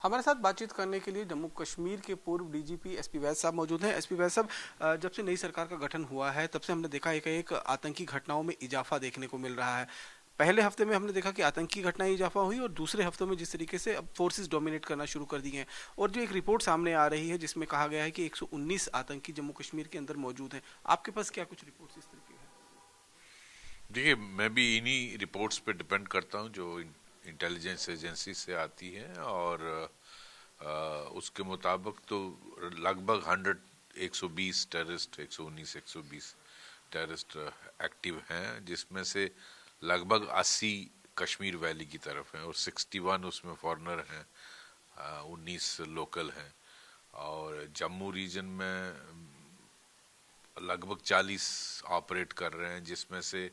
हमारे साथ बातचीत करने के लिए जम्मू कश्मीर के पूर्व डीजीपी एसपी वैद साहब मौजूद हैं। एसपी वैद साहब, जब से नई सरकार का गठन हुआ है तब से हमने देखा एक एक आतंकी घटनाओं में इजाफा देखने को मिल रहा है। पहले हफ्ते में हमने देखा कि आतंकी घटनाएं इजाफा हुई और दूसरे हफ्तों में जिस तरीके से अब फोर्सेस डोमिनेट करना शुरू कर दी हैं और जो एक रिपोर्ट सामने आ रही है जिसमें कहा गया है कि 119 आतंकी जम्मू कश्मीर के अंदर मौजूद हैं। आपके पास क्या कुछ रिपोर्ट्स इस तरीके हैं? देखिए, मैं भी इन्हीं रिपोर्ट्स पे डिपेंड करता हूँ जो इंटेलिजेंस एजेंसी से आती है और उसके मुताबिक तो लगभग 120 टेररिस्ट, 119 120 टेररिस्ट एक्टिव हैं, जिसमें से लगभग 80 कश्मीर वैली की तरफ हैं और 61 उसमें फॉरेनर हैं, 19 लोकल हैं। और जम्मू रीजन में लगभग 40 ऑपरेट कर रहे हैं, जिसमें से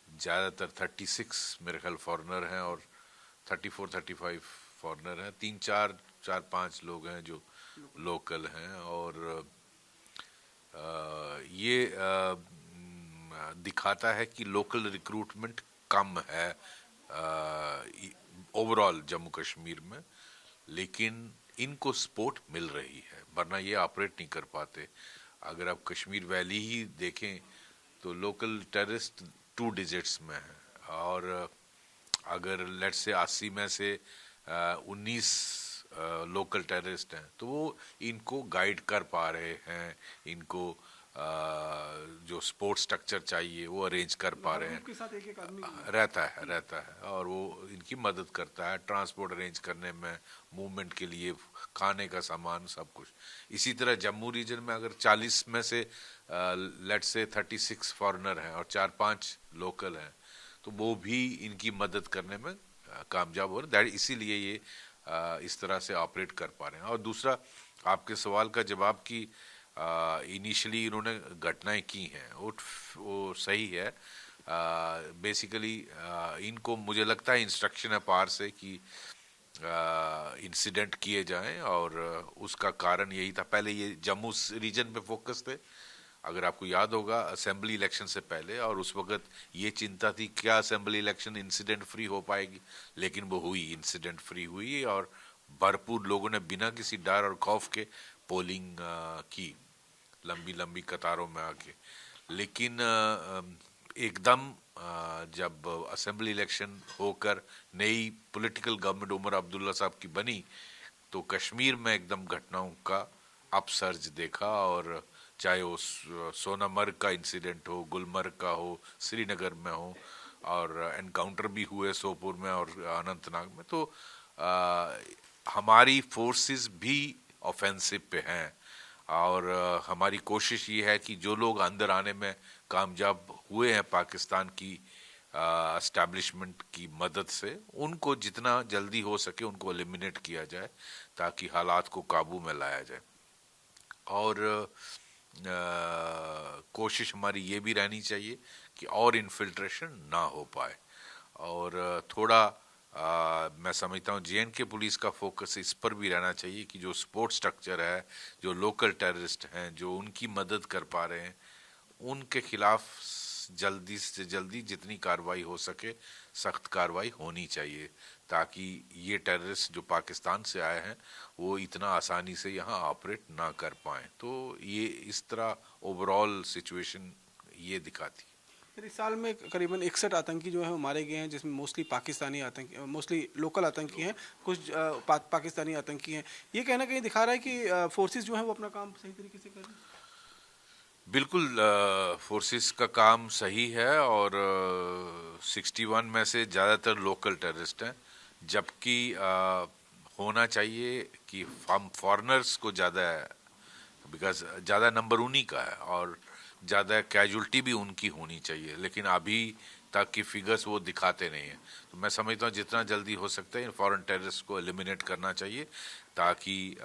ज़्यादातर 36 मेरे ख्याल फॉरेनर हैं और 34-35 फॉरेनर हैं। चार पांच लोग हैं जो लोकल हैं। और ये दिखाता है कि लोकल रिक्रूटमेंट कम है ओवरऑल जम्मू कश्मीर में, लेकिन इनको सपोर्ट मिल रही है, वरना ये ऑपरेट नहीं कर पाते। अगर आप कश्मीर वैली ही देखें तो लोकल टेररिस्ट 2 डिजिट्स में है और अगर लेट से 80 में से 19 लोकल टेररिस्ट हैं तो वो इनको गाइड कर पा रहे हैं, इनको जो सपोर्ट स्ट्रक्चर चाहिए वो अरेंज कर पा रहे हैं। के साथ एक एक आदमी रहता है और वो इनकी मदद करता है ट्रांसपोर्ट अरेंज करने में, मूवमेंट के लिए, खाने का सामान, सब कुछ। इसी तरह जम्मू रीजन में अगर 40 में से लेट से 36 फॉरेनर हैं और 4-5 लोकल हैं तो वो भी इनकी मदद करने में कामयाब हो रहे हैं। इसीलिए ये इस तरह से ऑपरेट कर पा रहे हैं। और दूसरा, आपके सवाल का जवाब कि इनिशियली इन्होंने घटनाएं की हैं, वो सही है। बेसिकली इनको मुझे लगता है इंस्ट्रक्शन है पार से कि इंसिडेंट किए जाएं और उसका कारण यही था। पहले ये जम्मू रीजन पे फोकस थे, अगर आपको याद होगा असेंबली इलेक्शन से पहले, और उस वक्त ये चिंता थी क्या असेंबली इलेक्शन इंसिडेंट फ्री हो पाएगी, लेकिन वो हुई, इंसिडेंट फ्री हुई और भरपूर लोगों ने बिना किसी डर और खौफ के पोलिंग की, लंबी लंबी कतारों में आके। लेकिन एकदम जब असेंबली इलेक्शन होकर नई पॉलिटिकल गवर्नमेंट उमर अब्दुल्ला साहब की बनी तो कश्मीर में एकदम घटनाओं का अपसर्ज देखा। और चाहे वो सोनामर्ग का इंसिडेंट हो, गुलमर्ग का हो, श्रीनगर में हो, और एनकाउंटर भी हुए सोपोर में और अनंतनाग में, तो हमारी फोर्सेस भी ऑफेंसिव पे हैं। और हमारी कोशिश ये है कि जो लोग अंदर आने में कामयाब हुए हैं पाकिस्तान की एस्टैब्लिशमेंट की मदद से, उनको जितना जल्दी हो सके उनको एलिमिनेट किया जाए ताकि हालात को काबू में लाया जाए। और कोशिश हमारी ये भी रहनी चाहिए कि और इन्फिल्ट्रेशन ना हो पाए। और थोड़ा मैं समझता हूँ JNK पुलिस का फोकस इस पर भी रहना चाहिए कि जो सपोर्ट स्ट्रक्चर है, जो लोकल टेररिस्ट हैं, जो उनकी मदद कर पा रहे हैं, उनके खिलाफ जल्दी से जल्दी जितनी कार्रवाई हो सके सख्त कार्रवाई होनी चाहिए, ताकि ये टेररिस्ट जो पाकिस्तान से आए हैं वो इतना आसानी से यहाँ ऑपरेट ना कर पाएं। तो ये इस तरह ओवरऑल सिचुएशन ये दिखाती है। फिर इस साल में करीबन 61 आतंकी जो है वो मारे गए हैं, जिसमें मोस्टली पाकिस्तानी आतंकी, मोस्टली लोकल आतंकी हैं, कुछ पाकिस्तानी आतंकी हैं। ये कहना कहीं दिखा रहा है कि फोर्सेस जो हैं वो अपना काम सही तरीके से कर रहे हैं। बिल्कुल, फोर्सेस का काम सही है और 61 में से ज़्यादातर लोकल टेररिस्ट हैं, जबकि होना चाहिए कि हम फॉरेनर्स को ज़्यादा, बिकॉज ज़्यादा नंबर उन्हीं का है और ज़्यादा कैजुअल्टी भी उनकी होनी चाहिए, लेकिन अभी तक की फिगर्स वो दिखाते नहीं हैं। तो मैं समझता हूँ जितना जल्दी हो सकता है इन फॉरेन टेररिस्ट को एलिमिनेट करना चाहिए, ताकि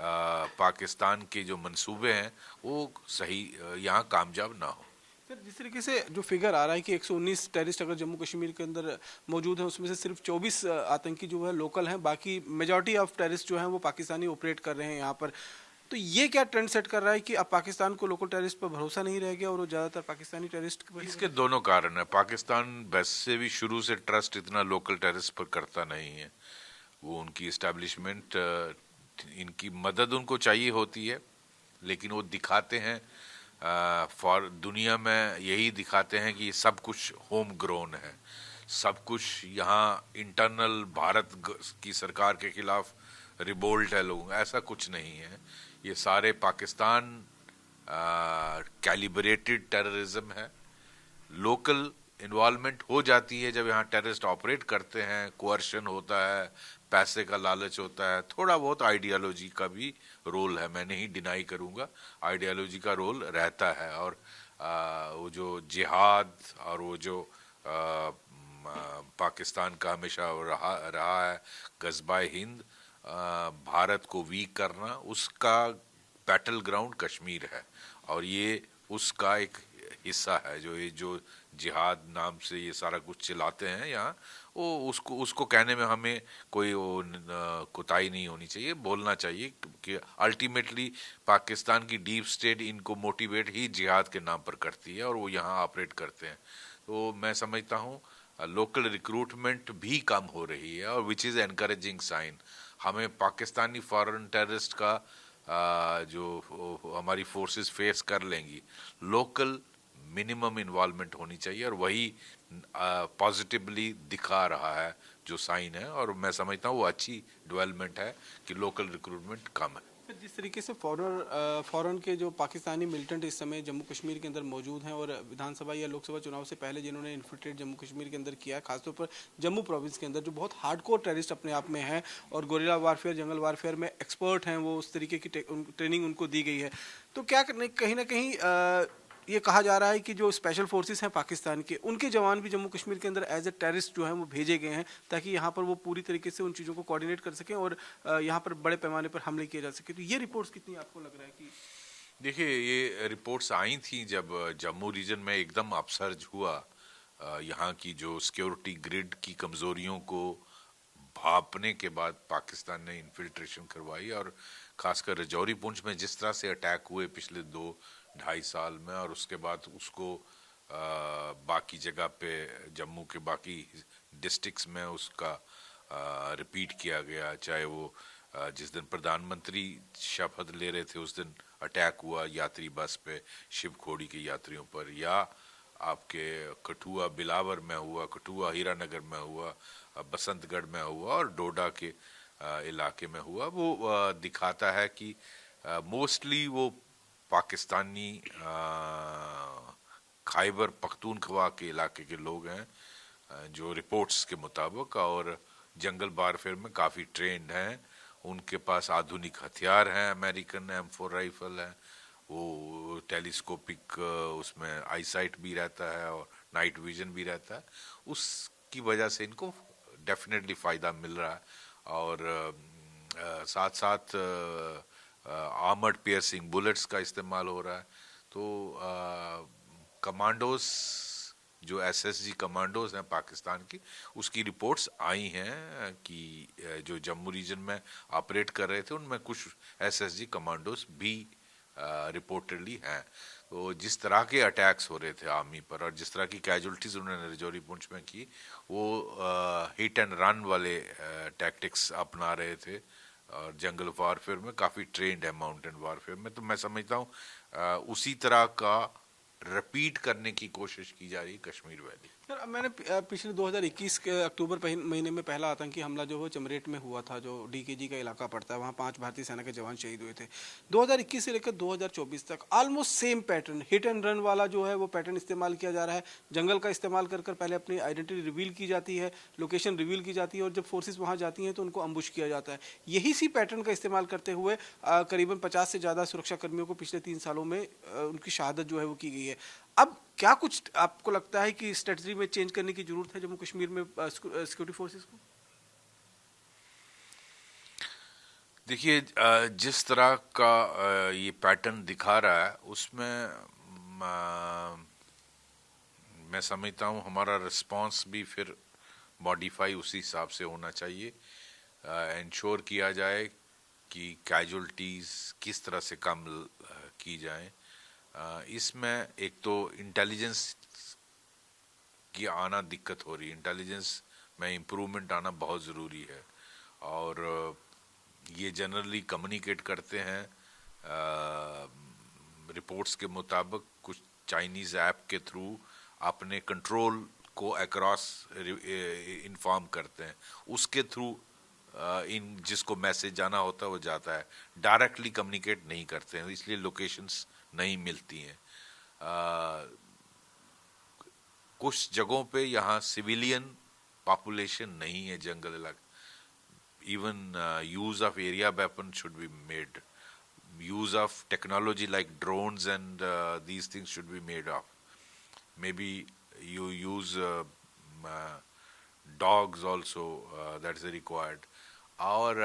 पाकिस्तान के जो मंसूबे हैं वो सही यहाँ कामयाब ना हो। सर, जिस तरीके से जो फिगर आ रहा है कि 119 टेररिस्ट अगर जम्मू कश्मीर के अंदर मौजूद हैं, उसमें से सिर्फ 24 आतंकी जो है लोकल हैं, बाकी मेजॉरिटी ऑफ टेररिस्ट जो हैं वो पाकिस्तानी ऑपरेट कर रहे हैं यहाँ पर। तो ये क्या ट्रेंड सेट कर रहा है कि अब पाकिस्तान को लोकल टेररिस्ट पर भरोसा नहीं रह गया और वो ज़्यादातर पाकिस्तानी टेररिस्ट पर ही इसके दोनों कारण है। पाकिस्तान वैसे भी शुरू से ट्रस्ट इतना लोकल टेररिस्ट पर करता नहीं है। वो उनकी इस्टेब्लिशमेंट इनकी मदद उनको चाहिए होती है, लेकिन वो दिखाते हैं फॉर दुनिया में यही दिखाते हैं कि सब कुछ होम ग्रोन है, सब कुछ यहाँ इंटरनल की सरकार के खिलाफ रिवोल्ट है लोगों, ऐसा कुछ नहीं है। ये सारे पाकिस्तान कैलिब्रेटेड टेररिज्म है। लोकल इन्वॉल्वमेंट हो जाती है जब यहाँ टेररिस्ट ऑपरेट करते हैं, कोअर्शन होता है, पैसे का लालच होता है, थोड़ा बहुत आइडियोलॉजी का भी रोल है, मैं नहीं डिनाई करूँगा, आइडियोलॉजी का रोल रहता है। और वो जो जिहाद और वो जो पाकिस्तान का हमेशा रहा है गज़बाए हिंद, भारत को वीक करना, उसका बैटल ग्राउंड कश्मीर है। और ये उसका एक हिस्सा है। जो जिहाद नाम से ये सारा कुछ चलाते हैं यहाँ, वो उसको कहने में हमें कोई कोताही नहीं होनी चाहिए, बोलना चाहिए कि अल्टीमेटली पाकिस्तान की डीप स्टेट इनको मोटिवेट ही जिहाद के नाम पर करती है और वो यहाँ ऑपरेट करते हैं। तो मैं समझता हूँ लोकल रिक्रूटमेंट भी कम हो रही है, और विच इज़ एनकरेजिंग साइन। हमें पाकिस्तानी फॉरेन टेररिस्ट का जो हमारी फोर्सेस फेस कर लेंगी, लोकल मिनिमम इन्वॉल्वमेंट होनी चाहिए, और वही पॉजिटिवली दिखा रहा है जो साइन है। और मैं समझता हूँ वो अच्छी डेवलपमेंट है कि लोकल रिक्रूटमेंट कम है। जिस तरीके से फॉरेन के जो पाकिस्तानी मिलिटेंट इस समय जम्मू कश्मीर के अंदर मौजूद हैं और विधानसभा या लोकसभा चुनाव से पहले जिन्होंने इन्फिल्ट्रेट जम्मू कश्मीर के अंदर किया है, खासतौर पर जम्मू प्रोविंस के अंदर जो बहुत हार्डकोर टेररिस्ट अपने आप में हैं और गोरिल्ला वारफेयर, जंगल वारफेयर में एक्सपर्ट हैं, वो उस तरीके की ट्रेनिंग उनको दी गई है, तो क्या कहीं ना कहीं ये कहा जा रहा है कि जो स्पेशल फोर्सेस हैं पाकिस्तान के, उनके जवान भी जम्मू कश्मीर के अंदर एज ए टेररिस्ट जो हैं वो भेजे गए हैं ताकि यहाँ पर वो पूरी तरीके से उन चीज़ों को कोऑर्डिनेट कर सकें और यहाँ पर बड़े पैमाने पर हमले किए जा सके। तो ये रिपोर्ट्स कितनी आपको लग रहा है कि देखिए, ये रिपोर्ट्स आई थी जब जम्मू रीजन में एकदम अपसर्ज हुआ, यहाँ की जो सिक्योरिटी ग्रिड की कमजोरियों को भापने के बाद पाकिस्तान ने इन्फिल्ट्रेशन करवाई, और खासकर रजौरी पुंछ में जिस तरह से अटैक हुए पिछले 2-2.5 साल में, और उसके बाद उसको बाकी जगह पे जम्मू के बाकी डिस्ट्रिक्ट्स में उसका रिपीट किया गया, चाहे वो जिस दिन प्रधानमंत्री शपथ ले रहे थे उस दिन अटैक हुआ यात्री बस पे, शिवखोड़ी के यात्रियों पर, या आपके कठुआ बिलावर में हुआ, कठुआ हीरानगर में हुआ, बसंतगढ़ में हुआ और डोडा के इलाके में हुआ। वो दिखाता है कि मोस्टली वो पाकिस्तानी खैबर पख्तूनख्वा के इलाके के लोग हैं, जो रिपोर्ट्स के मुताबिक, और जंगल वारफेयर में काफ़ी ट्रेंड हैं, उनके पास आधुनिक हथियार हैं, अमेरिकन M4 राइफल है, वो टेलीस्कोपिक उसमें आईसाइट भी रहता है और नाइट विजन भी रहता है, उसकी वजह से इनको डेफिनेटली फ़ायदा मिल रहा है। और साथ साथ आर्मर्ड पियर्सिंग बुलेट्स का इस्तेमाल हो रहा है। तो कमांडोज, जो SSG कमांडोज हैं पाकिस्तान की, उसकी रिपोर्ट्स आई हैं कि जो जम्मू रीजन में ऑपरेट कर रहे थे उनमें कुछ SSG कमांडोज भी रिपोर्टेडली हैं। तो जिस तरह के अटैक्स हो रहे थे आर्मी पर और जिस तरह की कैजुअल्टीज उन्होंने रजौरी पुंछ में की, वो हिट एंड रन वाले टैक्टिक्स अपना रहे थे, और जंगल वारफेयर में काफ़ी ट्रेंड है, माउंटेन वारफेयर में। तो मैं समझता हूँ उसी तरह का रिपीट करने की कोशिश की जा रही है कश्मीर वैली। सर, अब मैंने पिछले 2021 के अक्टूबर महीने में पहला आतंकी हमला जो वो चमरेट में हुआ था, जो DKG का इलाका पड़ता है, वहाँ 5 भारतीय सेना के जवान शहीद हुए थे। 2021 से लेकर 2024 तक almost same pattern, hit and run वाला जो है वो पैटर्न इस्तेमाल किया जा रहा है। जंगल का इस्तेमाल कर पहले अपनी आइडेंटिटी रिवील की जाती है, लोकेशन रिवील की जाती है, और जब फोर्सेज वहाँ जाती हैं तो उनको अम्बुश किया जाता है। यही सी पैटर्न का इस्तेमाल करते हुए करीबन 50 से ज़्यादा सुरक्षा कर्मियों को पिछले 3 सालों में उनकी शहादत जो है वो की गई है। अब क्या कुछ आपको लगता है कि स्ट्रेटजी में चेंज करने की जरूरत है जम्मू कश्मीर में सिक्योरिटी फोर्सेस को? देखिए, जिस तरह का ये पैटर्न दिखा रहा है उसमें मैं समझता हूँ हमारा रिस्पांस भी फिर मॉडिफाई उसी हिसाब से होना चाहिए। इंश्योर किया जाए कि कैजुअल्टीज किस तरह से कम की जाएं। इसमें एक तो इंटेलिजेंस की आना दिक्कत हो रही है, इंटेलिजेंस में इम्प्रूवमेंट आना बहुत ज़रूरी है। और ये जनरली कम्युनिकेट करते हैं रिपोर्ट्स के मुताबिक कुछ चाइनीज ऐप के थ्रू अपने कंट्रोल को अक्रॉस इन्फॉर्म करते हैं, उसके थ्रू इन जिसको मैसेज जाना होता है वो जाता है, डायरेक्टली कम्युनिकेट नहीं करते हैं, इसलिए लोकेशंस नहीं मिलती हैं। कुछ जगहों पे यहाँ सिविलियन पॉपुलेशन नहीं है जंगल इलाके, even use of area weapon should be made, use of technology like drones and these things should be made of, maybe you use dogs also, that's required। और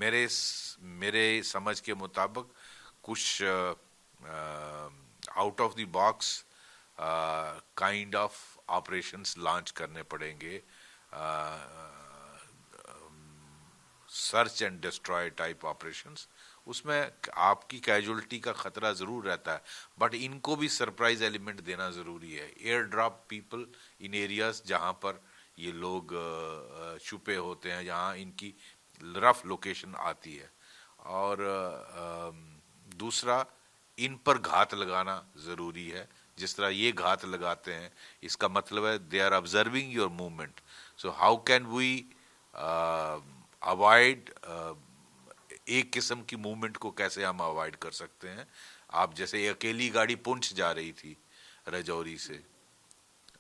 मेरे समझ के मुताबिक कुछ out of the box kind of operations launch करने पड़ेंगे, search and destroy type operations. उसमें आपकी कैजुअलिटी का खतरा ज़रूर रहता है, बट इनको भी सरप्राइज एलिमेंट देना ज़रूरी है। Air drop people in areas जहाँ पर ये लोग छुपे होते हैं, जहाँ इनकी रफ लोकेशन आती है। और दूसरा, इन पर घात लगाना ज़रूरी है। जिस तरह ये घात लगाते हैं, इसका मतलब है they are observing your movement. So how can we avoid, एक किस्म की मूवमेंट को कैसे हम अवॉइड कर सकते हैं। आप जैसे अकेली गाड़ी पुंछ जा रही थी रजौरी से,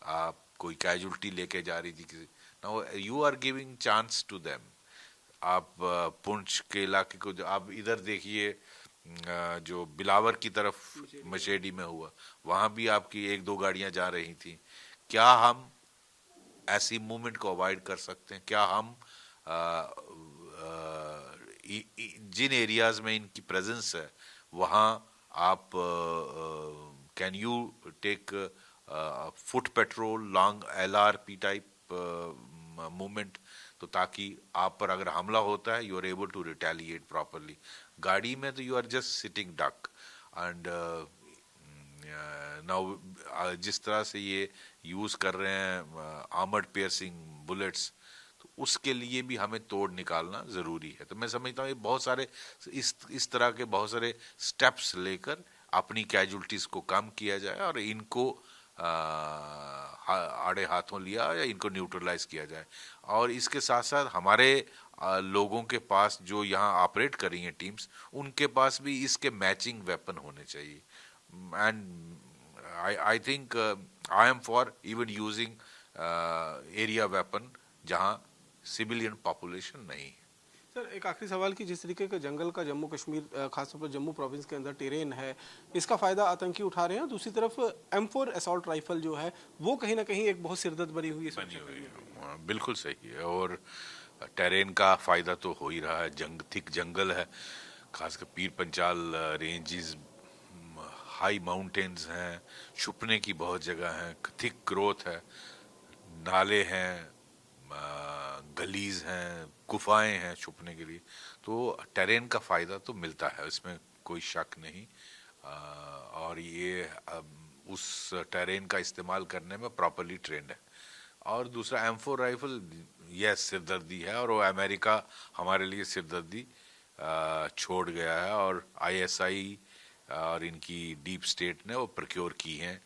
आप कोई कैजुअलिटी लेके जा रही थी किसी, now you are giving chance to them. आप पुंछ के इलाके को, आप इधर देखिए जो बिलावर की तरफ मशेडी में हुआ, वहां भी आपकी एक दो गाड़ियां जा रही थी। क्या हम ऐसी मूवमेंट को अवॉइड कर सकते हैं? क्या हम जिन एरियाज में इनकी प्रेजेंस है वहाँ आप can you take foot patrol, long LRP type movement, तो ताकि आप पर अगर हमला होता है you are able to retaliate properly. गाड़ी में तो you are just sitting duck and now जिस तरह से ये यूज कर रहे हैं आर्मर्ड पियर्सिंग बुलेट्स, तो उसके लिए भी हमें तोड़ निकालना जरूरी है। तो मैं समझता हूँ ये बहुत सारे इस तरह के बहुत सारे स्टेप्स लेकर अपनी कैजुअलिटीज को कम किया जाए और इनको आड़े हाथों लिया या इनको न्यूट्रलाइज किया जाए। और इसके साथ साथ हमारे लोगों के पास जो यहाँ ऑपरेट कर रही हैं टीम्स, उनके पास भी इसके मैचिंग वेपन होने चाहिए। And I think I am for even using area weapon जहाँ सिविलियन पॉपुलेशन नहीं है। सर, एक आखिरी सवाल कि जिस तरीके का जंगल का जम्मू कश्मीर, खासतौर पर जम्मू प्रोविंस के अंदर टेरेन है, इसका फायदा आतंकी उठा रहे हैं। दूसरी तरफ M4 असॉल्ट राइफल जो है वो कहीं ना कहीं एक बहुत सिरदर्द बनी हुई है। बिल्कुल सही है। और टेरेन का फायदा तो हो ही रहा है, थिक जंगल है, खासकर पीर पंचाल रेंजेस, हाई माउंटेन्स हैं, छुपने की बहुत जगह है, थिक ग्रोथ है, नाले हैं, गलीज हैं, गुफाएं हैं छुपने के लिए। तो टेरेन का फायदा तो मिलता है, इसमें कोई शक नहीं। और ये उस टेरेन का इस्तेमाल करने में प्रॉपरली ट्रेंड है। और दूसरा M4 राइफल, यह सिरदर्दी है और वो अमेरिका हमारे लिए सिरदर्दी छोड़ गया है। और ISI और इनकी डीप स्टेट ने वो प्रोक्योर की हैं,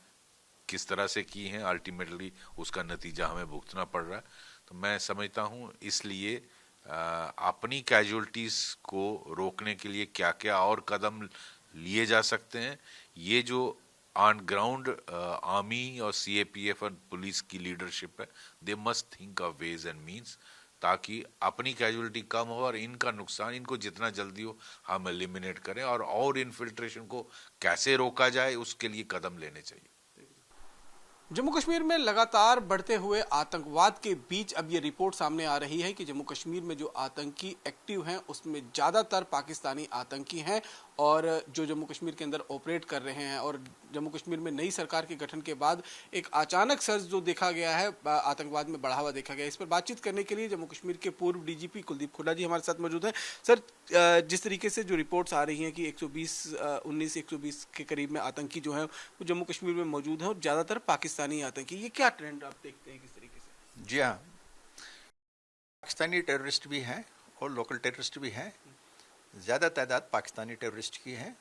किस तरह से की हैं अल्टीमेटली उसका नतीजा हमें भुगतना पड़ रहा है। तो मैं समझता हूँ इसलिए अपनी कैजुअलिटीज को रोकने के लिए क्या क्या और कदम लिए जा सकते हैं, ये जो ऑन ग्राउंड आर्मी और CAPF और पुलिस की लीडरशिप है, they must think of ways and means, ताकि अपनी कैजुअलिटी कम हो और इनका नुकसान, इनको जितना जल्दी हो हम एलिमिनेट करें। और इन्फिल्ट्रेशन को कैसे रोका जाए उसके लिए कदम लेने चाहिए। जम्मू कश्मीर में लगातार बढ़ते हुए आतंकवाद के बीच अब ये रिपोर्ट सामने आ रही है कि जम्मू कश्मीर में जो आतंकी एक्टिव हैं उसमें ज़्यादातर पाकिस्तानी आतंकी हैं और जो जम्मू कश्मीर के अंदर ऑपरेट कर रहे हैं। और जम्मू कश्मीर में नई सरकार के गठन के बाद एक अचानक सर्ज जो देखा गया है, आतंकवाद में बढ़ावा देखा गया। इस पर बातचीत करने के लिए जम्मू कश्मीर के पूर्व DGP कुलदीप हुड्डा जी हमारे साथ मौजूद हैं। सर, जिस तरीके से जो रिपोर्ट्स आ रही हैं कि 120 के करीब में आतंकी जो हैं वो जम्मू कश्मीर में मौजूद हैं और ज़्यादातर पाकिस्तानी आतंकी, ये क्या ट्रेंड आप देखते हैं किस तरीके से? जी हाँ, पाकिस्तानी टेररिस्ट भी हैं और लोकल टेररिस्ट भी हैं। ज़्यादा तादाद पाकिस्तानी टेररिस्ट की है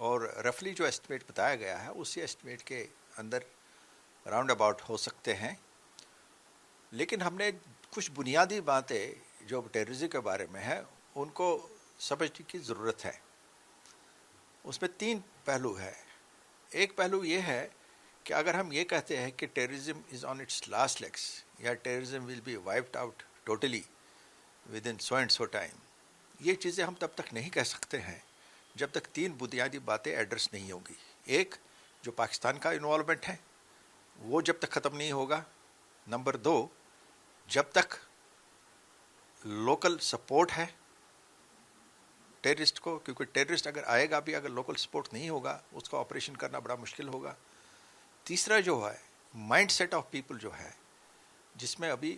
और रफली जो एस्टिमेट बताया गया है उसी एस्टिमेट के अंदर राउंड अबाउट हो सकते हैं। लेकिन हमने कुछ बुनियादी बातें जो टेररिज्म के बारे में है उनको समझने की ज़रूरत है। उसमें 3 पहलू है। एक पहलू ये है कि अगर हम ये कहते हैं कि terrorism is on its last legs या terrorism will be wiped out totally within so and so time, ये चीज़ें हम तब तक नहीं कह सकते हैं जब तक 3 बुनियादी बातें एड्रेस नहीं होंगी। एक, जो पाकिस्तान का इन्वॉल्वमेंट है वो जब तक ख़त्म नहीं होगा। नंबर 2, जब तक लोकल सपोर्ट है टेररिस्ट को, क्योंकि टेररिस्ट अगर आएगा भी अगर लोकल सपोर्ट नहीं होगा उसका ऑपरेशन करना बड़ा मुश्किल होगा। तीसरा जो है माइंड सेट ऑफ पीपल जो है, जिसमें अभी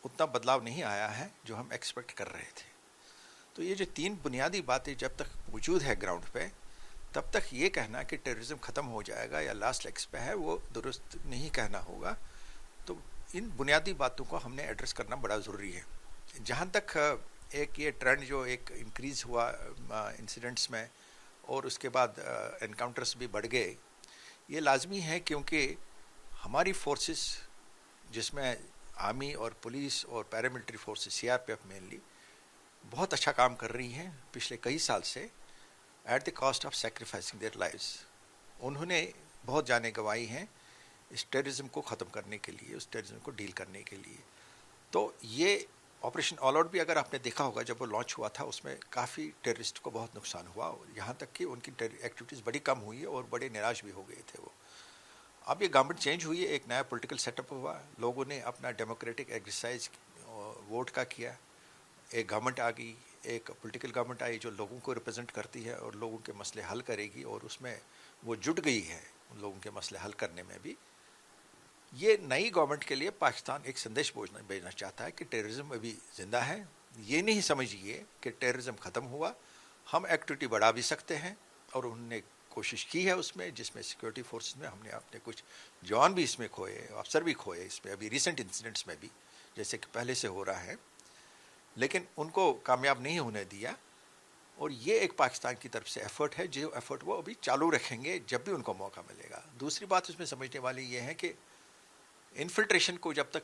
उतना बदलाव नहीं आया है जो हम एक्सपेक्ट कर रहे थे। तो ये जो 3 बुनियादी बातें जब तक मौजूद है ग्राउंड पे, तब तक ये कहना कि टेररिज्म ख़त्म हो जाएगा या लास्ट लेग्स पे है वो दुरुस्त नहीं कहना होगा। तो इन बुनियादी बातों को हमने एड्रेस करना बड़ा ज़रूरी है। जहाँ तक एक ये ट्रेंड जो एक इंक्रीज़ हुआ इंसिडेंट्स में और उसके बाद एनकाउंटर्स भी बढ़ गए, ये लाजमी है क्योंकि हमारी फोर्सेस जिसमें आर्मी और पुलिस और पैरामिलिट्री फोर्सेस सीआरपीएफ मेनली बहुत अच्छा काम कर रही हैं पिछले कई साल से, at the cost of sacrificing their lives. उन्होंने बहुत जानें गंवाई हैं इस टेररिज्म को ख़त्म करने के लिए, उस टेररिज्म को डील करने के लिए। तो ये ऑपरेशन ऑल आउट भी अगर आपने देखा होगा जब वो लॉन्च हुआ था उसमें काफ़ी टेररिस्ट को बहुत नुकसान हुआ, यहाँ तक कि उनकी एक्टिविटीज़ बड़ी कम हुई और बड़े निराश भी हो गए थे वो। अब ये गवर्नमेंट चेंज हुई है, एक नया पॉलिटिकल सेटअप हुआ, लोगों ने अपना डेमोक्रेटिक एक्सरसाइज वोट का किया, एक गवर्नमेंट आ गई, एक पॉलिटिकल गवर्नमेंट आई जो लोगों को रिप्रेजेंट करती है और लोगों के मसले हल करेगी, और उसमें वो जुट गई है उन लोगों के मसले हल करने में भी। ये नई गवर्नमेंट के लिए पाकिस्तान एक संदेश भेजना चाहता है कि टेररिज्म अभी ज़िंदा है। ये नहीं समझिए कि टेररिज्म ख़त्म हुआ, हम एक्टिविटी बढ़ा भी सकते हैं और उन्होंने कोशिश की है उसमें, जिसमें सिक्योरिटी फोर्सेस में हमने अपने कुछ जवान भी इसमें खोए, अफसर भी खोए इसमें अभी रिसेंट इंसिडेंट्स में भी, जैसे कि पहले से हो रहा है, लेकिन उनको कामयाब नहीं होने दिया। और ये एक पाकिस्तान की तरफ से एफर्ट है, जो एफर्ट वो अभी चालू रखेंगे जब भी उनको मौका मिलेगा। दूसरी बात उसमें समझने वाली ये है कि इन्फिल्ट्रेशन को जब तक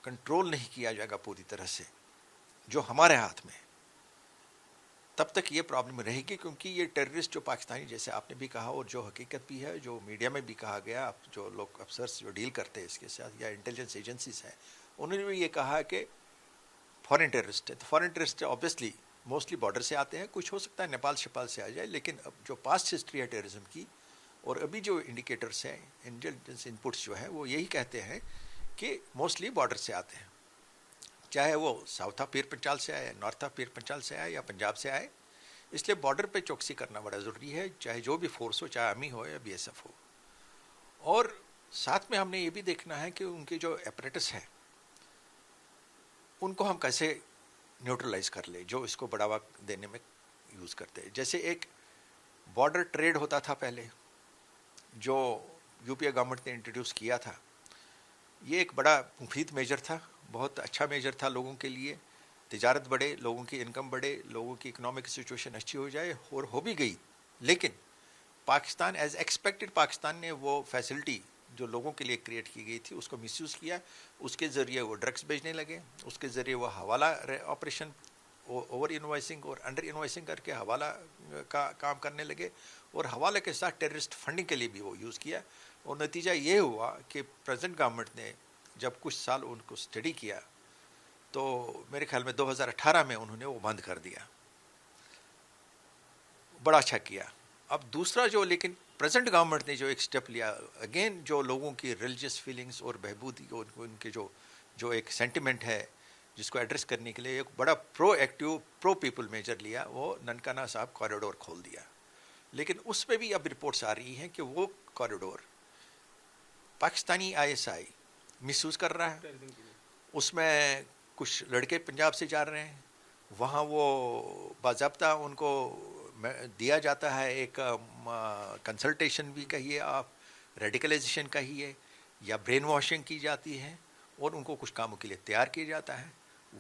कंट्रोल नहीं किया जाएगा पूरी तरह से, जो हमारे हाथ में, तब तक ये प्रॉब्लम रहेगी। क्योंकि ये टेररिस्ट जो पाकिस्तानी, जैसे आपने भी कहा और जो हकीकत भी है, जो मीडिया में भी कहा गया, जो लोग अफसर्स जो डील करते हैं इसके साथ या इंटेलिजेंस एजेंसीज हैं, उन्होंने भी ये कहा कि फॉरेन टेररिस्ट है। तो foreign terrorist obviously mostly border से आते हैं, कुछ हो सकता है नेपाल शपाल से आ जाए, लेकिन अब जो पास्ट हिस्ट्री है टेररिज्म की और अभी जो इंडिकेटर्स हैं, इंटेलिजेंस इनपुट्स जो है वो यही कहते हैं कि मोस्टली बॉर्डर से आते हैं, चाहे वो साउथ ऑफ पीर पंचाल से आए, नॉर्थ ऑफ पीर पंचाल से आए या पंजाब से आए। इसलिए बॉर्डर पे चौकसी करना बड़ा ज़रूरी है, चाहे जो भी फोर्स हो, चाहे आर्मी हो या बीएसएफ हो। और साथ में हमने ये भी देखना है कि उनके जो एपरेटस है उनको हम कैसे न्यूट्रलाइज कर ले, जो इसको बढ़ावा देने में यूज़ करते हैं। जैसे एक बॉर्डर ट्रेड होता था पहले, जो यूपीए गवर्नमेंट ने इंट्रोड्यूस किया था, ये एक बड़ा मुफीद मेजर था, बहुत अच्छा मेजर था लोगों के लिए। तिजारत बढ़े, लोगों की इनकम बढ़े, लोगों की इकोनॉमिक सिचुएशन अच्छी हो जाए, और हो भी गई। लेकिन पाकिस्तान एज एक्सपेक्टेड, पाकिस्तान ने वो फैसिलिटी जो लोगों के लिए क्रिएट की गई थी उसको मिसयूज़ किया। उसके ज़रिए वो ड्रग्स बेचने लगे, उसके ज़रिए वो हवाला ऑपरेशन, ओवर इन्वाइसिंग और अंडर इन्वाइसिंग करके हवाला का काम करने लगे, और हवाले के साथ टेररिस्ट फंडिंग के लिए भी वो यूज़ किया। और नतीजा ये हुआ कि प्रेजेंट गवर्नमेंट ने जब कुछ साल उनको स्टडी किया तो मेरे ख्याल में 2018 में उन्होंने वो बंद कर दिया। बड़ा अच्छा किया। अब दूसरा जो, लेकिन प्रेजेंट गवर्नमेंट ने जो एक स्टेप लिया, अगेन जो लोगों की रिलीजियस फीलिंग्स और बहबूदी को, उनके जो एक सेंटिमेंट है जिसको एड्रेस करने के लिए एक बड़ा प्रोएक्टिव प्रो पीपल मेजर लिया, वो ननकाना साहब कॉरिडोर खोल दिया। लेकिन उसमें भी अब रिपोर्ट्स आ रही हैं कि वो कॉरिडोर पाकिस्तानी आईएसआई मिसयूज़ कर रहा है। उसमें कुछ लड़के पंजाब से जा रहे हैं, वहाँ वो बाज़ाब्ता उनको दिया जाता है एक कंसल्टेशन भी कहिए आप, रेडिकलाइजेशन कहिए, या ब्रेन वॉशिंग की जाती है, और उनको कुछ कामों के लिए तैयार किया जाता है।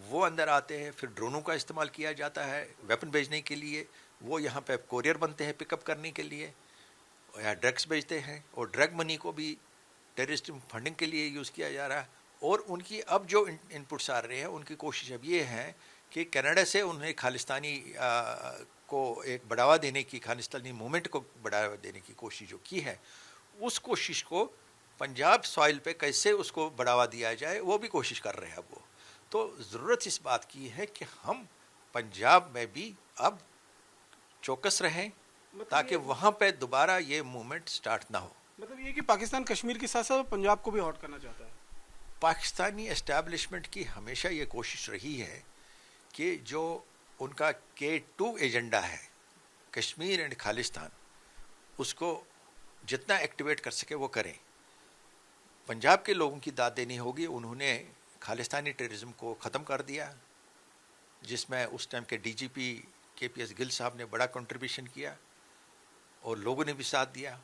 वो अंदर आते हैं, फिर ड्रोनों का इस्तेमाल किया जाता है वेपन भेजने के लिए, वो यहाँ पे कोरियर बनते हैं पिकअप करने के लिए, या ड्रग्स बेचते हैं, और ड्रग मनी को भी टेररिस्ट फंडिंग के लिए यूज़ किया जा रहा है। और उनकी अब जो इनपुट्स आ रहे हैं, उनकी कोशिश अब ये है कि कनाडा से उन्हें खालिस्तानी को एक बढ़ावा देने की, खालिस्तानी मूवमेंट को बढ़ावा देने की कोशिश जो की है, उस कोशिश को पंजाब सॉइल पे कैसे उसको बढ़ावा दिया जाए वो भी कोशिश कर रहे हैं अब वो। तो ज़रूरत इस बात की है कि हम पंजाब में भी अब चौकस रहें ताकि वहाँ पे दोबारा ये मूवमेंट स्टार्ट ना हो। मतलब ये कि पाकिस्तान कश्मीर के साथ साथ पंजाब को भी हॉट करना चाहता है। पाकिस्तानी एस्टैब्लिशमेंट की हमेशा ये कोशिश रही है कि जो उनका K2 एजेंडा है, कश्मीर एंड खालिस्तान, उसको जितना एक्टिवेट कर सके वो करें। पंजाब के लोगों की दाद देनी होगी। उन्होंने खालिस्तानी टेररिज्म को ख़त्म कर दिया, जिसमें उस टाइम के DGP KPS गिल साहब ने बड़ा कंट्रीब्यूशन किया और लोगों ने भी साथ दिया।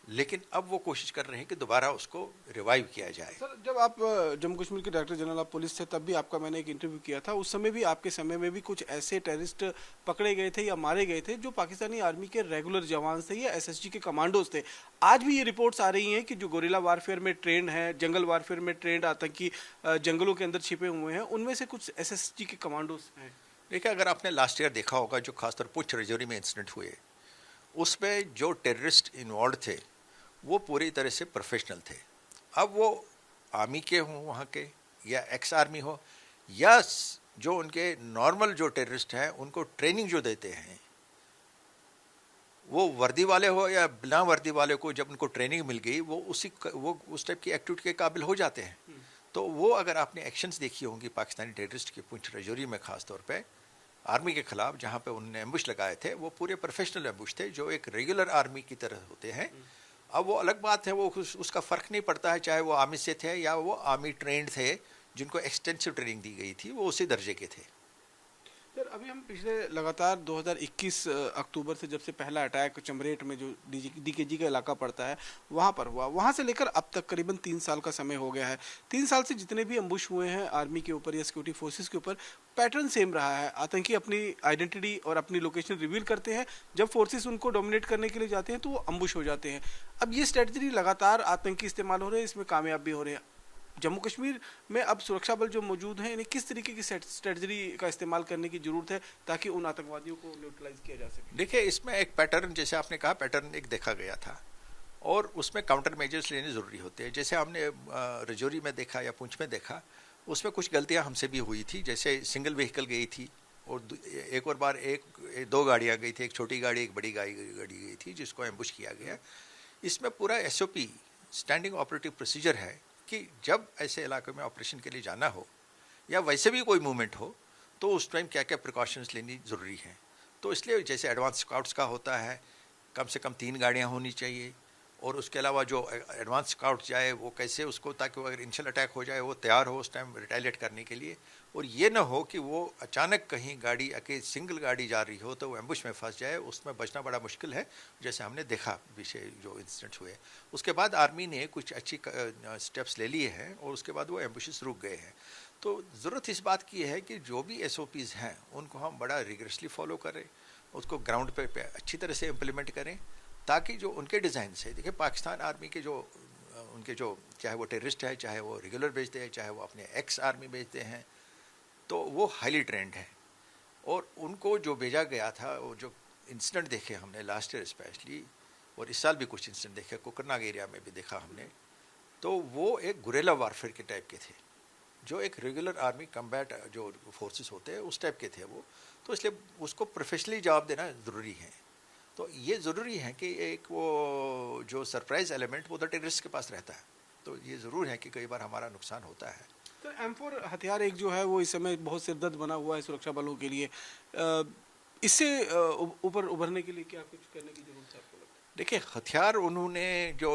लेकिन अब वो कोशिश कर रहे हैं कि दोबारा उसको रिवाइव किया जाए। सर, जब आप जम्मू कश्मीर के डायरेक्टर जनरल ऑफ पुलिस थे तब भी आपका मैंने एक इंटरव्यू किया था, उस समय भी आपके समय में भी कुछ ऐसे टेररिस्ट पकड़े गए थे या मारे गए थे जो पाकिस्तानी आर्मी के रेगुलर जवान थे या SSG के कमांडोज थे। आज भी ये रिपोर्ट्स आ रही हैं कि जो गोरिल्ला वारफेयर में ट्रेंड है, जंगल वारफेयर में ट्रेंड आतंकी जंगलों के अंदर छिपे हुए हैं, उनमें से कुछ SSG के कमांडोज हैं। देखिए, अगर आपने लास्ट ईयर देखा होगा जो खासतौर पुंछ राजौरी में इंसिडेंट हुए, उसमें जो टेररिस्ट इन्वॉल्व थे वो पूरी तरह से प्रोफेशनल थे। अब वो आर्मी के हों वहाँ के, या एक्स आर्मी हो, या जो उनके नॉर्मल जो टेररिस्ट हैं उनको ट्रेनिंग जो देते हैं, वो वर्दी वाले हो या बिना वर्दी वाले को, जब उनको ट्रेनिंग मिल गई वो उस टाइप की एक्टिविटी के काबिल हो जाते हैं। तो वो अगर आपने एक्शंस देखी होंगी पाकिस्तानी टेररिस्ट के पुंछ राजौरी में ख़ास तौर पे आर्मी के ख़िलाफ़, जहाँ पे उन्होंने एम्बुश लगाए थे, वो पूरे प्रोफेशनल एम्बुश थे जो एक रेगुलर आर्मी की तरह होते हैं। अब वो अलग बात है, वो उसका फ़र्क नहीं पड़ता है चाहे वो आर्मी से थे या वो आर्मी ट्रेंड थे जिनको एक्सटेंसिव ट्रेनिंग दी गई थी, वो उसी दर्जे के थे। सर, अभी हम पिछले लगातार 2021 अक्टूबर से, जब से पहला अटैक चमरेट में जो DKG का इलाका पड़ता है वहाँ पर हुआ, वहाँ से लेकर अब तक करीबन 3 साल का समय हो गया है। 3 साल से जितने भी अम्बुश हुए हैं आर्मी के ऊपर या सिक्योरिटी फोर्सेस के ऊपर, पैटर्न सेम रहा है। आतंकी अपनी आइडेंटिटी और अपनी लोकेशन रिवील करते हैं, जब फोर्सेस उनको डोमिनेट करने के लिए जाते हैं तो वो अम्बुश हो जाते हैं। अब ये स्ट्रेटजी लगातार आतंकी इस्तेमाल हो रहे हैं, इसमें कामयाब भी हो रहे हैं। जम्मू कश्मीर में अब सुरक्षा बल जो मौजूद हैं, इन्हें किस तरीके की स्ट्रेटजी का इस्तेमाल करने की जरूरत है ताकि उन आतंकवादियों को न्यूट्रलाइज किया जा सके? देखिए, इसमें एक पैटर्न, जैसे आपने कहा, पैटर्न एक देखा गया था और उसमें काउंटर मेजर्स लेने ज़रूरी होते हैं। जैसे हमने राजौरी में देखा या पुंछ में देखा, उसमें कुछ गलतियां हमसे भी हुई थी। जैसे सिंगल व्हीकल गई थी और एक और बार दो गाड़ियाँ गई थी, एक छोटी गाड़ी एक बड़ी गाड़ी गई थी, जिसको एम्बुश किया गया। इसमें पूरा SOP, स्टैंडिंग ऑपरेटिव प्रोसीजर है कि जब ऐसे इलाके में ऑपरेशन के लिए जाना हो या वैसे भी कोई मूवमेंट हो तो उस टाइम क्या क्या प्रिकॉशंस लेनी ज़रूरी है। तो इसलिए जैसे एडवांस स्काउट्स का होता है, कम से कम 3 गाड़ियाँ होनी चाहिए, और उसके अलावा जो एडवांस स्काउट जाए वो कैसे उसको, ताकि वो अगर इनिशियल अटैक हो जाए वो तैयार हो उस टाइम रिटेलिएट करने के लिए, और ये ना हो कि वो अचानक कहीं गाड़ी सिंगल गाड़ी जा रही हो तो वो एम्बुश में फंस जाए, उसमें बचना बड़ा मुश्किल है, जैसे हमने देखा विषय जो इंसिडेंट्स हुए। उसके बाद आर्मी ने कुछ अच्छी स्टेप्स ले लिए हैं और उसके बाद वो एम्बुशेस रुक गए हैं। तो ज़रूरत इस बात की है कि जो भी SOPs हैं उनको हम बड़ा रिगरसली फॉलो करें, उसको ग्राउंड पे अच्छी तरह से इम्प्लीमेंट करें, ताकि जो उनके डिज़ाइन से, देखिए पाकिस्तान आर्मी के जो उनके जो, चाहे वो टेररिस्ट है, चाहे वो रेगुलर भेजते हैं, चाहे वो अपने एक्स आर्मी भेजते हैं, तो वो हाईली ट्रेंड है। और उनको जो भेजा गया था, वो जो इंसिडेंट देखे हमने लास्ट ईयर स्पेशली, और इस साल भी कुछ इंसिडेंट देखे, कोकरनाग एरिया में भी देखा हमने, तो वो एक गुरेला वारफेयर के टाइप के थे, जो एक रेगुलर आर्मी कम्बैट जो फोर्सेस होते हैं उस टाइप के थे वो। तो इसलिए उसको प्रोफेशनली जवाब देना ज़रूरी है। तो ये ज़रूरी है कि एक वो जो सरप्राइज़ एलिमेंट वो तो टेररिस्ट के पास रहता है, तो ये ज़रूर है कि कई बार हमारा नुकसान होता है। तो M4 हथियार एक जो है वो इस समय बहुत सिरदर्द बना हुआ है सुरक्षा बलों के लिए। इससे ऊपर उभरने के लिए क्या कुछ करने की जरूरत है आपको लगता है? देखिए, हथियार उन्होंने जो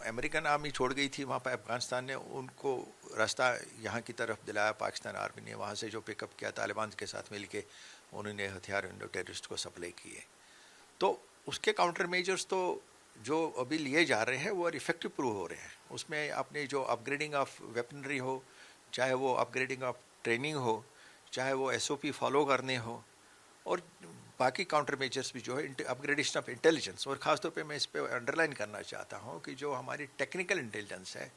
अमेरिकन आर्मी छोड़ गई थी वहाँ पर, अफगानिस्तान ने उनको रास्ता यहाँ की तरफ दिलाया, पाकिस्तान आर्मी ने वहाँ से जो पिकअप किया, तालिबान के साथ मिल के उन्होंने हथियार टेररिस्ट को सप्लाई किए। तो उसके काउंटर मेजर्स तो जो अभी लिए जा रहे हैं वो इफेक्टिव प्रूव हो रहे हैं। उसमें अपने जो अपग्रेडिंग ऑफ वेपनरी हो, चाहे वो अपग्रेडिंग ऑफ ट्रेनिंग हो, चाहे वो SOP फॉलो करने हो, और बाकी काउंटर मेजर्स भी जो है, अपग्रेडेशन ऑफ इंटेलिजेंस। और ख़ासतौर पे मैं इस पे अंडरलाइन करना चाहता हूँ कि जो हमारी टेक्निकल इंटेलिजेंस है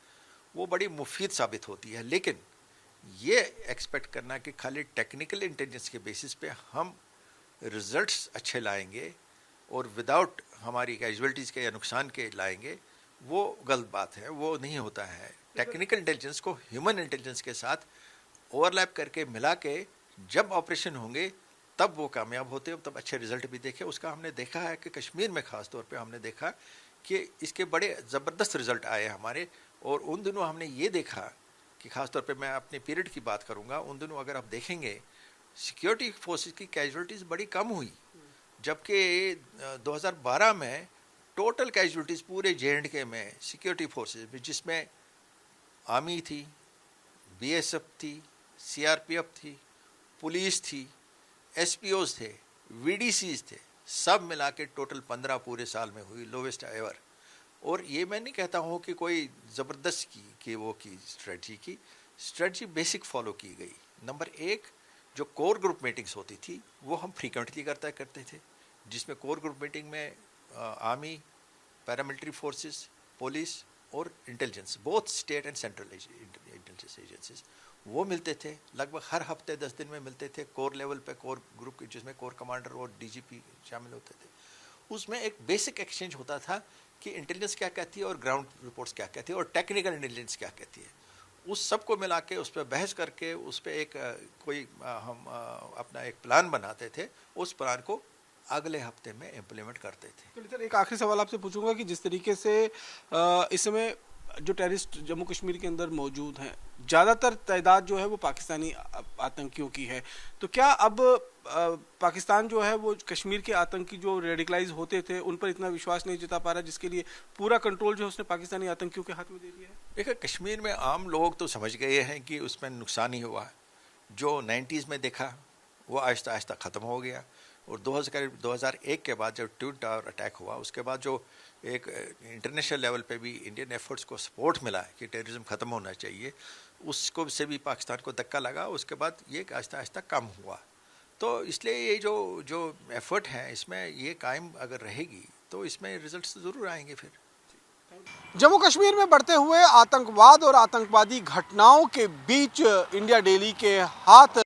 वो बड़ी मुफीद साबित होती है, लेकिन ये एक्सपेक्ट करना कि खाली टेक्निकल इंटेलिजेंस के बेसिस पे हम रिजल्ट्स अच्छे लाएंगे और विदाउट हमारी कैजुअलिटीज़ के या नुकसान के लाएंगे, वो गलत बात है, वो नहीं होता है। टेक्निकल इंटेलिजेंस को ह्यूमन इंटेलिजेंस के साथ ओवरलैप करके मिला के जब ऑपरेशन होंगे तब वो कामयाब होते हैं, तब अच्छे रिजल्ट भी देखे। उसका हमने देखा है कि कश्मीर में ख़ास तौर पे हमने देखा कि इसके बड़े ज़बरदस्त रिजल्ट आए हमारे। और उन दिनों हमने ये देखा कि ख़ास तौर पे मैं अपने पीरियड की बात करूँगा, उन दिनों अगर आप देखेंगे सिक्योरिटी फोर्सेस की कैजुअलिटीज़ बड़ी कम हुई, जबकि 2012 में टोटल कैजुअलिटीज़ पूरे J&K में सिक्योरिटी फोर्सेस में, जिसमें आर्मी थी, BSF थी, CRPF थी, पुलिस थी, SPOs थे, VDCs थे, सब मिला के टोटल 15 पूरे साल में हुई, लोवेस्ट एवर। और ये मैं नहीं कहता हूँ कि कोई ज़बरदस्त की स्ट्रेटजी बेसिक फॉलो की गई। नंबर एक, जो कोर ग्रुप मीटिंग्स होती थी वो हम फ्रीक्वेंटली करते थे, जिसमें कोर ग्रुप मीटिंग में आर्मी, पैरामिलिट्री फोर्सेस, पुलिस और intelligence, both state and central intelligence agencies, वो मिलते थे। लगभग हर हफ्ते 10 दिन में मिलते थे, कोर लेवल पे, कोर ग्रुप जिसमें कोर कमांडर और DGP शामिल होते थे। उसमें एक बेसिक एक्सचेंज होता था कि इंटेलिजेंस क्या कहती है और ग्राउंड रिपोर्ट्स क्या कहती है और टेक्निकल इंटेलिजेंस क्या कहती है। उस सब को मिला के उस पर बहस करके उस पर एक हम अपना एक प्लान बनाते थे, उस प्लान को अगले हफ्ते में इम्प्लीमेंट करते थे। सर, एक आखिरी सवाल आपसे पूछूंगा कि जिस तरीके से इस समय जो टेररिस्ट जम्मू कश्मीर के अंदर मौजूद हैं, ज़्यादातर तादाद जो है वो पाकिस्तानी आतंकियों की है, तो क्या अब पाकिस्तान जो है वो कश्मीर के आतंकी जो रेडिकलाइज होते थे उन पर इतना विश्वास नहीं जता पा रहा, जिसके लिए पूरा कंट्रोल जो है उसने पाकिस्तानी आतंकियों के हाथ में दे दिया है? देखिए, कश्मीर में आम लोग तो समझ गए हैं कि उसमें नुकसान ही हुआ। जो 90s में देखा वो आहिस्ता आहिस्ता ख़त्म हो गया, और 2001 के बाद जब ट्विन टावर अटैक हुआ, उसके बाद जो एक इंटरनेशनल लेवल पे भी इंडियन एफर्ट्स को सपोर्ट मिला है कि टेररिज्म ख़त्म होना चाहिए, उसको से भी पाकिस्तान को धक्का लगा। उसके बाद ये आहिस्ता आहिस्ता कम हुआ। तो इसलिए ये जो एफर्ट है इसमें ये कायम अगर रहेगी तो इसमें रिजल्ट्स ज़रूर आएंगे। फिर जम्मू कश्मीर में बढ़ते हुए आतंकवाद और आतंकवादी घटनाओं के बीच इंडिया डेली के हाथ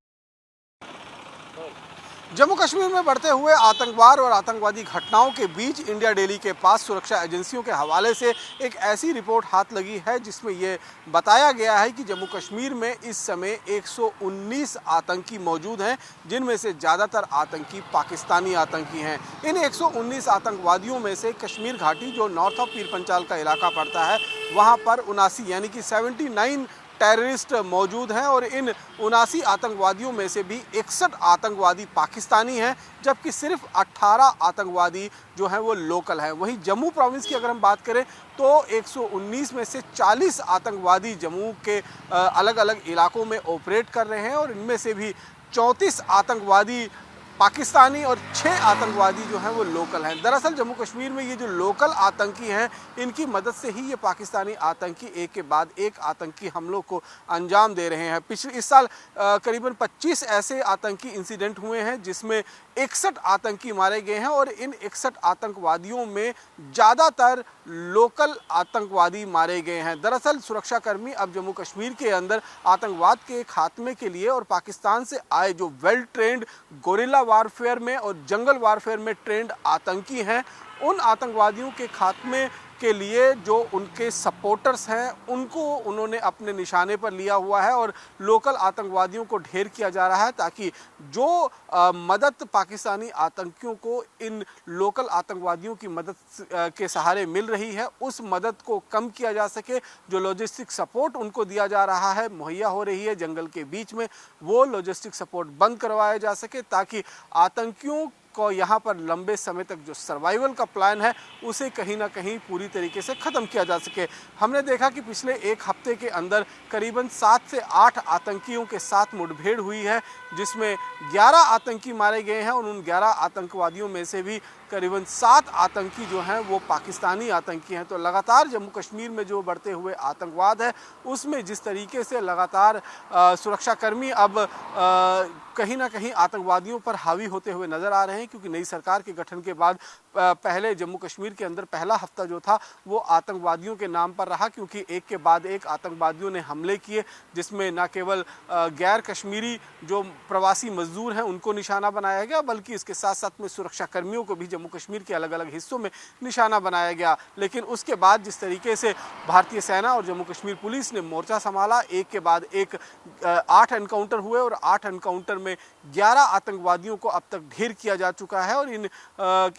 जम्मू कश्मीर में बढ़ते हुए आतंकवाद और आतंकवादी घटनाओं के बीच इंडिया डेली के पास सुरक्षा एजेंसियों के हवाले से एक ऐसी रिपोर्ट हाथ लगी है जिसमें ये बताया गया है कि जम्मू कश्मीर में इस समय 119 आतंकी मौजूद हैं, जिनमें से ज़्यादातर आतंकी पाकिस्तानी आतंकी हैं। इन 119 आतंकवादियों में से कश्मीर घाटी जो नॉर्थ ऑफ पीर पंचाल का इलाका पड़ता है, वहाँ पर 79 यानी कि 79 टेररिस्ट मौजूद हैं, और इन 79 आतंकवादियों में से भी 61 आतंकवादी पाकिस्तानी हैं, जबकि सिर्फ 18 आतंकवादी जो हैं वो लोकल हैं। वहीं जम्मू प्रोविंस की अगर हम बात करें तो 119 में से 40 आतंकवादी जम्मू के अलग अलग इलाकों में ऑपरेट कर रहे हैं, और इनमें से भी 34 आतंकवादी पाकिस्तानी और 6 आतंकवादी जो हैं वो लोकल हैं। दरअसल जम्मू कश्मीर में ये जो लोकल आतंकी हैं, इनकी मदद से ही ये पाकिस्तानी आतंकी एक के बाद एक आतंकी हमलों को अंजाम दे रहे हैं। इस साल करीबन 25 ऐसे आतंकी इंसिडेंट हुए हैं जिसमें 61 आतंकी मारे गए हैं, और इन 61 आतंकवादियों में ज़्यादातर लोकल आतंकवादी मारे गए हैं। दरअसल सुरक्षाकर्मी अब जम्मू कश्मीर के अंदर आतंकवाद के खात्मे के लिए और पाकिस्तान से आए जो वेल ट्रेंड गोरिल्ला वारफेयर में और जंगल वारफेयर में ट्रेंड आतंकी हैं, उन आतंकवादियों के खात्मे के लिए जो उनके सपोर्टर्स हैं उनको उन्होंने अपने निशाने पर लिया हुआ है, और लोकल आतंकवादियों को ढेर किया जा रहा है ताकि जो मदद पाकिस्तानी आतंकियों को इन लोकल आतंकवादियों की मदद के सहारे मिल रही है, उस मदद को कम किया जा सके। जो लॉजिस्टिक सपोर्ट उनको दिया जा रहा है, मुहैया हो रही है जंगल के बीच में, वो लॉजिस्टिक सपोर्ट बंद करवाया जा सके ताकि आतंकियों को यहाँ पर लंबे समय तक जो सर्वाइवल का प्लान है उसे कहीं ना कहीं पूरी तरीके से ख़त्म किया जा सके। हमने देखा कि पिछले एक हफ्ते के अंदर करीबन 7 से 8 आतंकियों के साथ मुठभेड़ हुई है, जिसमें 11 आतंकी मारे गए हैं और उन 11 आतंकवादियों में से भी करीबन 7 आतंकी जो हैं वो पाकिस्तानी आतंकी हैं। तो लगातार जम्मू कश्मीर में जो बढ़ते हुए आतंकवाद है उसमें जिस तरीके से लगातार सुरक्षाकर्मी अब कहीं ना कहीं आतंकवादियों पर हावी होते हुए नजर आ रहे हैं, क्योंकि नई सरकार के गठन के बाद पहले जम्मू कश्मीर के अंदर पहला हफ्ता जो था वो आतंकवादियों के नाम पर रहा, क्योंकि एक के बाद एक आतंकवादियों ने हमले किए, जिसमें न केवल गैर कश्मीरी जो प्रवासी मजदूर हैं उनको निशाना बनाया गया, बल्कि इसके साथ साथ में सुरक्षाकर्मियों को भी जम्मू कश्मीर के अलग अलग हिस्सों में निशाना बनाया गया। लेकिन उसके बाद जिस तरीके से भारतीय सेना और जम्मू कश्मीर पुलिस ने मोर्चा संभाला, एक के बाद एक 8 एनकाउंटर हुए और 8 एनकाउंटर में 11 आतंकवादियों को अब तक ढेर किया जा चुका है। और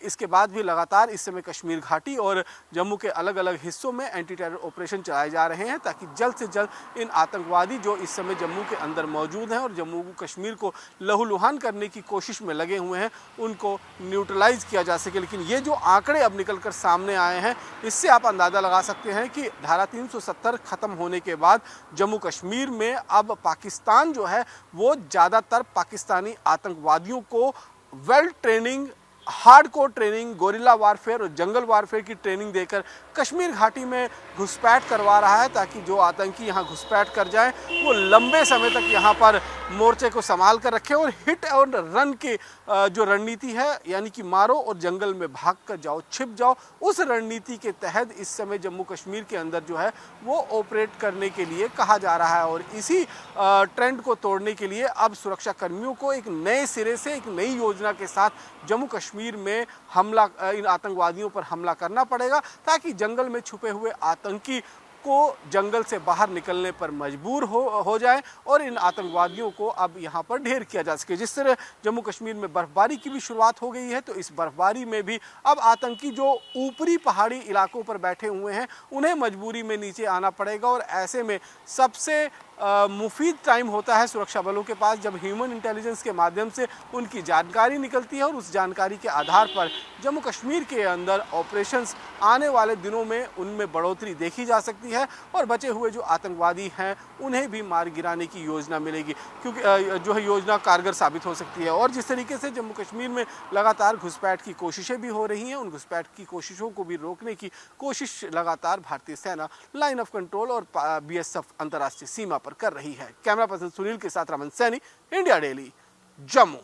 इसके बाद भी लगातार इस समय कश्मीर घाटी और जम्मू के अलग अलग हिस्सों में एंटी टेरर ऑपरेशन चलाए जा रहे हैं, ताकि जल्द से जल्द इन आतंकवादी जो इस समय जम्मू के अंदर मौजूद हैं और जम्मू कश्मीर को लहूलुहान करने की कोशिश में लगे हुए हैं उनको न्यूट्रलाइज किया जा सके। लेकिन ये जो आंकड़े अब निकलकर सामने आए हैं, इससे आप अंदाजा लगा सकते हैं कि धारा 370 खत्म होने के बाद जम्मू कश्मीर में अब पाकिस्तान जो है वो ज़्यादातर पाकिस्तानी आतंकवादियों को well training, hardcore training, gorilla warfare और जंगल वारफेयर की ट्रेनिंग देकर कश्मीर घाटी में घुसपैठ करवा रहा है, ताकि जो आतंकी यहाँ घुसपैठ कर जाएं वो लंबे समय तक यहाँ पर मोर्चे को संभाल कर रखें और हिट और रन की जो रणनीति है, यानी कि मारो और जंगल में भाग कर जाओ, छिप जाओ, उस रणनीति के तहत इस समय जम्मू कश्मीर के अंदर जो है वो ऑपरेट करने के लिए कहा जा रहा है। और इसी ट्रेंड को तोड़ने के लिए अब सुरक्षा कर्मियों को एक नए सिरे से एक नई योजना के साथ जम्मू कश्मीर में हमला, इन आतंकवादियों पर हमला करना पड़ेगा, ताकि जंगल में छुपे हुए आतंकी को जंगल से बाहर निकलने पर मजबूर हो जाए और इन आतंकवादियों को अब यहाँ पर ढेर किया जा सके। जिस तरह जम्मू कश्मीर में बर्फबारी की भी शुरुआत हो गई है, तो इस बर्फबारी में भी अब आतंकी जो ऊपरी पहाड़ी इलाकों पर बैठे हुए हैं उन्हें मजबूरी में नीचे आना पड़ेगा। और ऐसे में सबसे मुफीद टाइम होता है सुरक्षा बलों के पास, जब ह्यूमन इंटेलिजेंस के माध्यम से उनकी जानकारी निकलती है और उस जानकारी के आधार पर जम्मू कश्मीर के अंदर ऑपरेशंस आने वाले दिनों में उनमें बढ़ोतरी देखी जा सकती है और बचे हुए जो आतंकवादी हैं उन्हें भी मार गिराने की योजना मिलेगी, क्योंकि जो है योजना कारगर साबित हो सकती है। और जिस तरीके से जम्मू कश्मीर में लगातार घुसपैठ की कोशिशें भी हो रही हैं, उन घुसपैठ की कोशिशों को भी रोकने की कोशिश लगातार भारतीय सेना लाइन ऑफ कंट्रोल और BSF अंतर्राष्ट्रीय सीमा पर कर रही है। कैमरा पर्सन सुनील के साथ रमन सैनी, इंडिया डेली, जम्मू।